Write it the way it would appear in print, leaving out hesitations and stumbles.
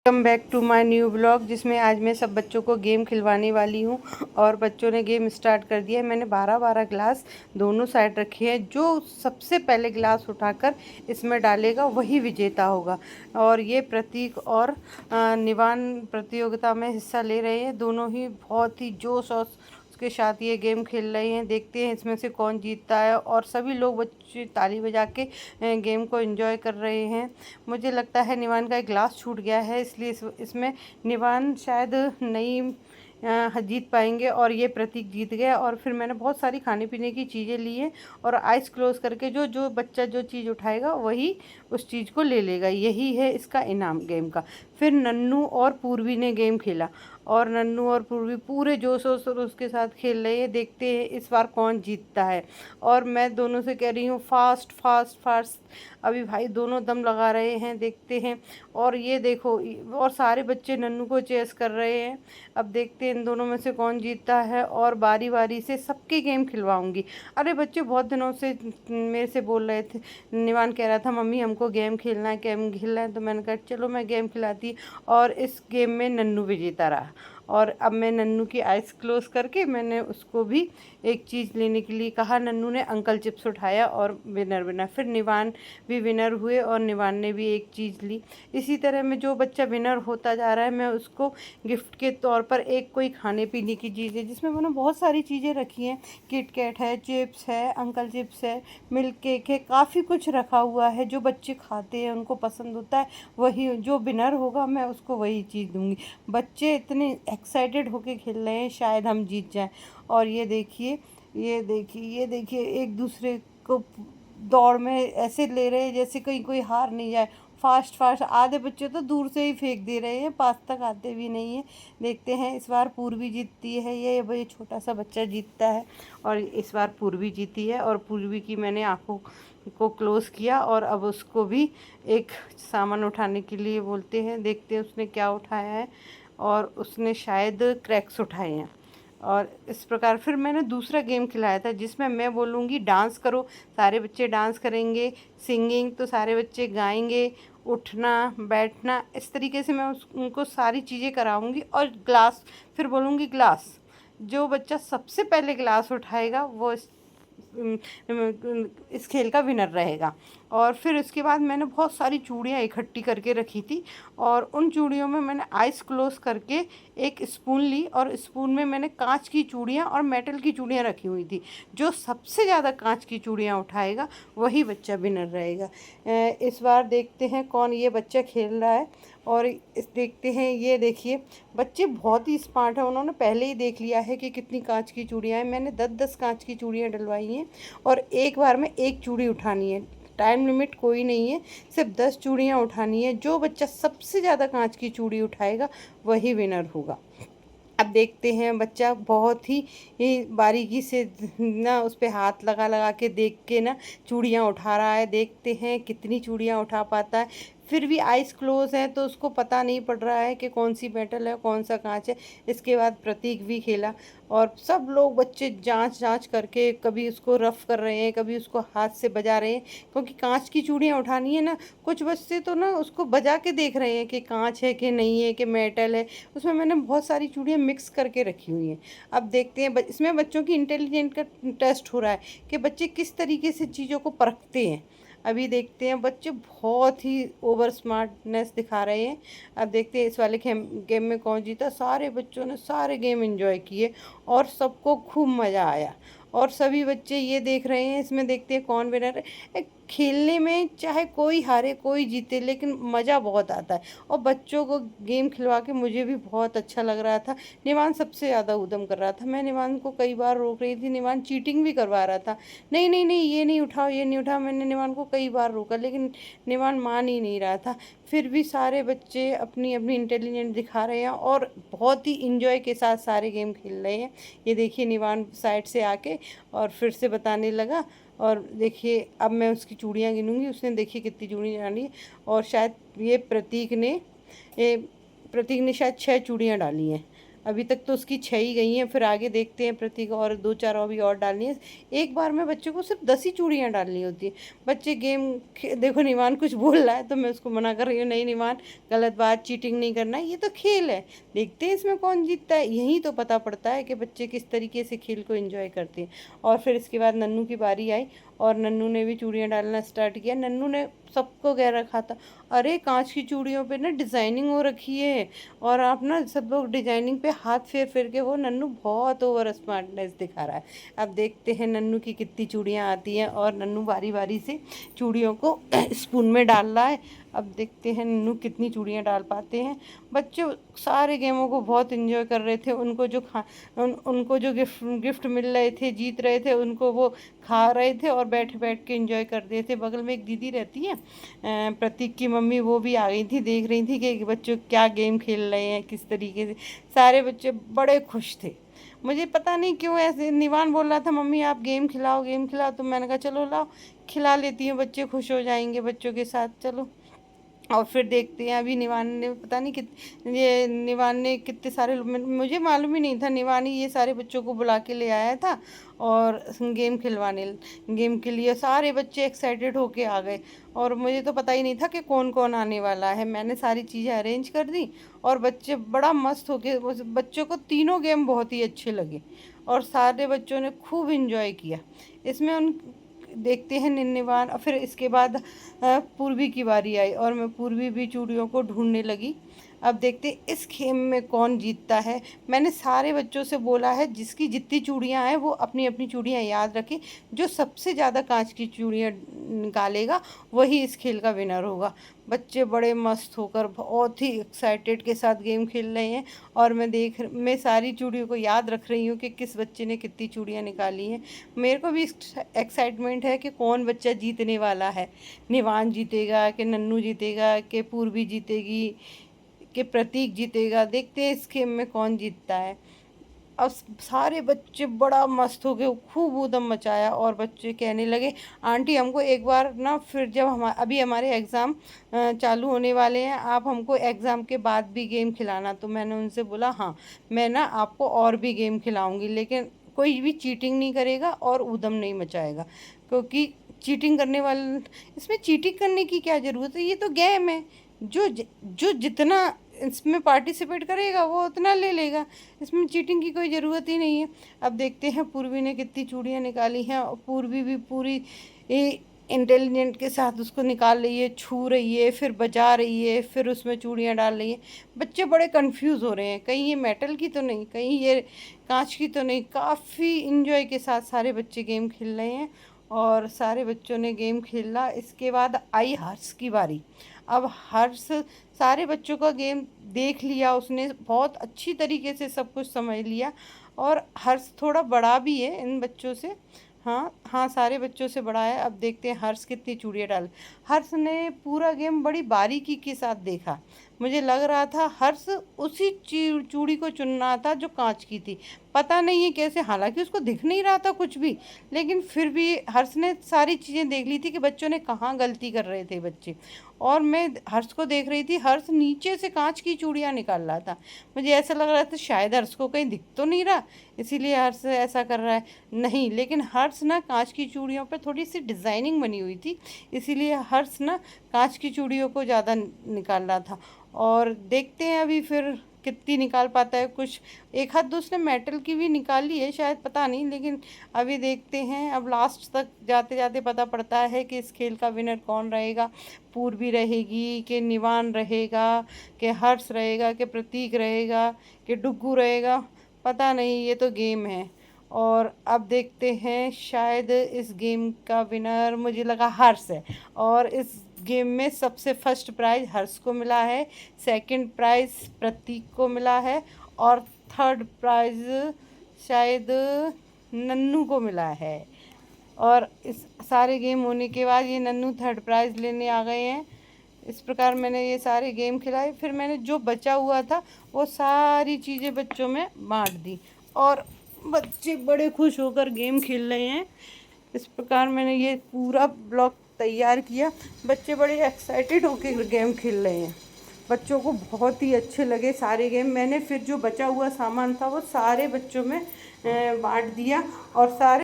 Welcome back to my new blog, जिसमें आज मैं सब बच्चों को गेम खिलवाने वाली हूँ। और बच्चों ने गेम स्टार्ट कर दिया है। मैंने 12-12 गिलास दोनों साइड रखे हैं। जो सबसे पहले गिलास उठाकर इसमें डालेगा वही विजेता होगा। और ये प्रतीक और निवान प्रतियोगिता में हिस्सा ले रहे हैं। दोनों ही बहुत ही जोश और उसके साथ ये गेम खेल रहे हैं। देखते हैं इसमें से कौन जीतता है। और सभी लोग बच्चे ताली बजा के गेम को एंजॉय कर रहे हैं। मुझे लगता है निवान का एक ग्लास छूट गया है, इसलिए इसमें निवान शायद नहीं जीत पाएंगे। और ये प्रतीक जीत गया। और फिर मैंने बहुत सारी खाने पीने की चीज़ें ली हैं। और आइस क्लोज करके जो जो बच्चा जो चीज़ उठाएगा वही उस चीज़ को ले लेगा। यही है इसका इनाम गेम का। फिर नन्नू और पूर्वी ने गेम खेला। और नन्नू और पूर्वी पूरे जोश और उसके साथ खेल रहे हैं। देखते हैं इस बार कौन जीतता है। और मैं दोनों से कह रही हूँ फास्ट फास्ट फास्ट। अभी भाई दोनों दम लगा रहे हैं, देखते हैं। और ये देखो, और सारे बच्चे नन्नू को चेस कर रहे हैं। अब देखते हैं इन दोनों में से कौन जीतता है। और बारी बारी से सबके गेम खिलवाऊंगी। अरे बच्चे बहुत दिनों से मेरे से बोल रहे थे। निवान कह रहा था मम्मी हमको गेम खेलना है, गेम खेलना है। तो मैंने कहा चलो मैं गेम खिलाती। और इस गेम में नन्नू विजेता रहा। और अब मैं नन्नू की आइज़ क्लोज करके मैंने उसको भी एक चीज़ लेने के लिए कहा। नन्नू ने अंकल चिप्स उठाया और विनर बना। फिर निवान भी विनर हुए और निवान ने भी एक चीज़ ली। इसी तरह में जो बच्चा विनर होता जा रहा है मैं उसको गिफ्ट के तौर पर एक कोई खाने पीने की चीज़ है, जिसमें मैंने बहुत सारी चीज़ें रखी हैं। किट कैट है, चिप्स है, अंकल चिप्स है, मिल्क केक है, काफ़ी कुछ रखा हुआ है। जो बच्चे खाते हैं उनको पसंद होता है वही जो विनर होगा मैं उसको वही चीज़ दूँगी। बच्चे इतने एक्साइटेड होके खेल रहे हैं, शायद हम जीत जाएं। और ये देखिए, ये देखिए, ये देखिए, एक दूसरे को दौड़ में ऐसे ले रहे हैं जैसे कहीं कोई हार नहीं जाए। फास्ट फास्ट आधे बच्चे तो दूर से ही फेंक दे रहे हैं, पास तक आते भी नहीं हैं। देखते हैं इस बार पूर्वी जीतती है ये भाई छोटा सा बच्चा जीतता है। और इस बार पूर्वी जीती है। और पूर्वी की मैंने आंखों को क्लोज़ किया। और अब उसको भी एक सामान उठाने के लिए बोलते हैं। देखते हैं उसने क्या उठाया है। और उसने शायद क्रैक्स उठाए हैं। और इस प्रकार फिर मैंने दूसरा गेम खिलाया था जिसमें मैं बोलूँगी डांस करो, सारे बच्चे डांस करेंगे। सिंगिंग तो सारे बच्चे गाएंगे। उठना बैठना इस तरीके से मैं उनको सारी चीज़ें कराऊंगी। और ग्लास फिर बोलूँगी ग्लास। जो बच्चा सबसे पहले ग्लास उठाएगा वो इस खेल का विनर रहेगा। और फिर उसके बाद मैंने बहुत सारी चूड़ियाँ इकट्ठी करके रखी थी। और उन चूड़ियों में मैंने आइस क्लोज करके एक स्पून ली। और स्पून में मैंने कांच की चूड़ियाँ और मेटल की चूड़ियाँ रखी हुई थी। जो सबसे ज़्यादा कांच की चूड़ियाँ उठाएगा वही बच्चा विनर रहेगा। इस बार देखते हैं कौन ये बच्चा खेल रहा है। और इस देखते हैं, ये देखिए बच्चे बहुत ही स्मार्ट हैं। उन्होंने पहले ही देख लिया है कि कितनी कांच की चूड़ियाँ हैं। मैंने 10-10 कांच की चूड़ियाँ डलवाई हैं। और एक बार में एक चूड़ी उठानी है। टाइम लिमिट कोई नहीं है, सिर्फ 10 चूड़ियाँ उठानी है। जो बच्चा सबसे ज़्यादा कांच की चूड़ी उठाएगा वही विनर होगा। अब देखते हैं बच्चा बहुत ही बारीकी से ना उस पे हाथ लगा लगा के देख के ना चूड़ियाँ उठा रहा है। देखते हैं कितनी चूड़ियाँ उठा पाता है। फिर भी आइज़ क्लोज है तो उसको पता नहीं पड़ रहा है कि कौन सी मेटल है कौन सा कांच है। इसके बाद प्रतीक भी खेला। और सब लोग बच्चे जांच जांच करके कभी उसको रफ कर रहे हैं, कभी उसको हाथ से बजा रहे हैं। क्योंकि कांच की चूड़ियाँ उठानी है ना। कुछ बच्चे तो ना उसको बजा के देख रहे हैं कि कांच है कि नहीं है कि मेटल है। उसमें मैंने बहुत सारी चूड़ियाँ मिक्स करके रखी हुई हैं। अब देखते हैं इसमें बच्चों की इंटेलिजेंट का टेस्ट हो रहा है कि बच्चे किस तरीके से चीज़ों को परखते हैं। अभी देखते हैं बच्चे बहुत ही ओवर स्मार्टनेस दिखा रहे हैं। अब देखते हैं इस वाले गेम में कौन जीता। सारे बच्चों ने सारे गेम एंजॉय किए और सबको खूब मज़ा आया। और सभी बच्चे ये देख रहे हैं, इसमें देखते हैं कौन विनर है। खेलने में चाहे कोई हारे कोई जीते लेकिन मज़ा बहुत आता है। और बच्चों को गेम खिलवा के मुझे भी बहुत अच्छा लग रहा था। निवान सबसे ज़्यादा उद्यम कर रहा था। मैं निवान को कई बार रोक रही थी, निवान चीटिंग भी करवा रहा था। नहीं नहीं नहीं, ये नहीं उठाओ, ये नहीं उठाओ। मैंने निवान को कई बार रोका लेकिन निवान मान ही नहीं रहा था। फिर भी सारे बच्चे अपनी अपनी इंटेलिजेंस दिखा रहे हैं और बहुत ही इंजॉय के साथ सारे गेम खेल रहे हैं। ये देखिए निवान साइड से आके और फिर से बताने लगा। और देखिए अब मैं उसकी चूड़ियाँ गिनूंगी। उसने देखिए कितनी चूड़ियाँ डाली है। और शायद ये प्रतीक ने शायद 6 चूड़ियाँ डाली हैं। अभी तक तो उसकी 6 ही गई हैं, फिर आगे देखते हैं प्रतीक और 2-4 अभी और डालनी है। एक बार में बच्चे को सिर्फ 10 ही चूड़ियाँ डालनी होती है। बच्चे देखो निवान कुछ बोल रहा है तो मैं उसको मना कर रही हूँ, नहीं निवान गलत बात, चीटिंग नहीं करना, ये तो खेल है, देखते हैं इसमें कौन जीतता है। यही तो पता पड़ता है कि बच्चे किस तरीके से खेल को एंजॉय करते हैं। और फिर इसके बाद नन्नू की बारी आई और नन्नू ने भी चूड़ियाँ डालना स्टार्ट किया। नन्नू ने सबको कह रखा था, अरे कांच की चूड़ियों पे ना डिज़ाइनिंग हो रखी है, और आप ना सब लोग डिजाइनिंग पे हाथ फेर फेर के, वो नन्नू बहुत ओवर स्मार्टनेस दिखा रहा है। अब देखते हैं नन्नू की कितनी चूड़ियाँ आती हैं, और नन्नू बारी बारी से चूड़ियों को स्पून में डाल रहा है। अब देखते हैं नन्नू कितनी चूड़ियाँ डाल पाते हैं। बच्चे सारे गेमों को बहुत इन्जॉय कर रहे थे। उनको जो गिफ्ट मिल रहे थे, जीत रहे थे, उनको वो खा रहे थे और बैठ बैठ के एंजॉय कर रहे थे। बगल में एक दीदी रहती है प्रतीक की मम्मी, वो भी आ गई थी, देख रही थी कि बच्चों क्या गेम खेल रहे हैं किस तरीके से। सारे बच्चे बड़े खुश थे। मुझे पता नहीं क्यों ऐसे निवान बोल रहा था, मम्मी आप गेम खिलाओ गेम खिलाओ, तो मैंने कहा चलो लाओ खिला लेती हूँ, बच्चे खुश हो जाएंगे बच्चों के साथ, चलो। और फिर देखते हैं अभी निवान ने पता नहीं ये निवान ने कितने सारे मुझे मालूम ही नहीं था, निवान ही ये सारे बच्चों को बुला के ले आया था और गेम के लिए सारे बच्चे एक्साइटेड होके आ गए। और मुझे तो पता ही नहीं था कि कौन कौन आने वाला है। मैंने सारी चीज़ें अरेंज कर दी और बच्चे बड़ा मस्त होके, बच्चों को तीनों गेम बहुत ही अच्छे लगे और सारे बच्चों ने खूब इंजॉय किया इसमें। उन देखते हैं निन्नेवान। और फिर इसके बाद पूर्वी की बारी आई और मैं पूर्वी भी चूड़ियों को ढूंढने लगी। अब देखते इस खेम में कौन जीतता है। मैंने सारे बच्चों से बोला है जिसकी जितनी चूड़ियाँ हैं वो अपनी अपनी चूड़ियाँ याद रखें, जो सबसे ज़्यादा कांच की चूड़ियाँ निकालेगा वही इस खेल का विनर होगा। बच्चे बड़े मस्त होकर बहुत ही एक्साइटेड के साथ गेम खेल रहे हैं और मैं सारी चूड़ियों को याद रख रही हूँ कि किस बच्चे ने कितनी चूड़ियाँ निकाली हैं। मेरे को भी एक्साइटमेंट है कि कौन बच्चा जीतने वाला है, निवान जीतेगा कि नन्नू जीतेगा कि पूर्वी जीतेगी कि प्रतीक जीतेगा। देखते हैं इस गेम में कौन जीतता है। अब सारे बच्चे बड़ा मस्त हो गए, खूब ऊधम मचाया और बच्चे कहने लगे आंटी हमको एक बार ना, फिर जब अभी हमारे एग्ज़ाम चालू होने वाले हैं, आप हमको एग्ज़ाम के बाद भी गेम खिलाना। तो मैंने उनसे बोला हाँ मैं ना आपको और भी गेम खिलाऊंगी, लेकिन कोई भी चीटिंग नहीं करेगा और ऊधम नहीं मचाएगा, क्योंकि चीटिंग करने वाले, इसमें चीटिंग करने की क्या ज़रूरत है, ये तो गेम है। जो जितना इसमें पार्टिसिपेट करेगा वो उतना ले लेगा, इसमें चीटिंग की कोई ज़रूरत ही नहीं है। अब देखते हैं पूर्वी ने कितनी चूड़ियाँ निकाली हैं और पूर्वी भी पूरी इंटेलिजेंट के साथ उसको निकाल रही है, छू रही है, फिर बजा रही है, फिर उसमें चूड़ियाँ डाल रही है। बच्चे बड़े कंफ्यूज हो रहे हैं, कहीं ये मेटल की तो नहीं, कहीं ये कांच की तो नहीं। काफ़ी इंजॉय के साथ सारे बच्चे गेम खेल रहे हैं और सारे बच्चों ने गेम खेला। इसके बाद आई हर्ष की बारी। अब हर्ष सारे बच्चों का गेम देख लिया, उसने बहुत अच्छी तरीके से सब कुछ समझ लिया। और हर्ष थोड़ा बड़ा भी है इन बच्चों से, हाँ हाँ सारे बच्चों से बड़ा है। अब देखते हैं हर्ष कितनी चूड़ियाँ डाल। हर्ष ने पूरा गेम बड़ी बारीकी के साथ देखा, मुझे लग रहा था हर्ष उसी चूड़ी को चुन रहा था जो कांच की थी। पता नहीं है कैसे, हालांकि उसको दिख नहीं रहा था कुछ भी, लेकिन फिर भी हर्ष ने सारी चीज़ें देख ली थी कि बच्चों ने कहाँ गलती कर रहे थे बच्चे। और मैं हर्ष को देख रही थी, हर्ष नीचे से कांच की चूड़ियाँ निकाल रहा था। मुझे ऐसा लग रहा था शायद हर्ष को कहीं दिख तो नहीं रहा, इसीलिए हर्ष ऐसा कर रहा है। नहीं, लेकिन हर्ष ना कांच की चूड़ियों पे थोड़ी सी डिज़ाइनिंग बनी हुई थी, इसीलिए हर्ष ना कांच की चूड़ियों को ज़्यादा निकाल रहा था। और देखते हैं अभी फिर कितनी निकाल पाता है। कुछ एक हाथ दूसरे मेटल की भी निकाली है शायद, पता नहीं, लेकिन अभी देखते हैं। अब लास्ट तक जाते जाते पता पड़ता है कि इस खेल का विनर कौन रहेगा। पूर्वी रहेगी कि निवान रहेगा कि हर्ष रहेगा कि प्रतीक रहेगा कि डुग्गू रहेगा, पता नहीं, ये तो गेम है। और अब देखते हैं, शायद इस गेम का विनर मुझे लगा हर्ष है। और इस गेम में सबसे फर्स्ट प्राइज़ हर्ष को मिला है, सेकंड प्राइज़ प्रतीक को मिला है और थर्ड प्राइज़ शायद नन्नू को मिला है। और इस सारे गेम होने के बाद ये नन्नू थर्ड प्राइज़ लेने आ गए हैं। इस प्रकार मैंने ये सारे गेम खिलाए, फिर मैंने जो बचा हुआ था वो सारी चीज़ें बच्चों में बांट दी और बच्चे बड़े खुश होकर गेम खेल रहे हैं। इस प्रकार मैंने ये पूरा ब्लॉग तैयार किया, बच्चे बड़े एक्साइटेड होकर गेम खेल रहे हैं। बच्चों को बहुत ही अच्छे लगे सारे गेम। मैंने फिर जो बचा हुआ सामान था वो सारे बच्चों में बांट दिया और सारे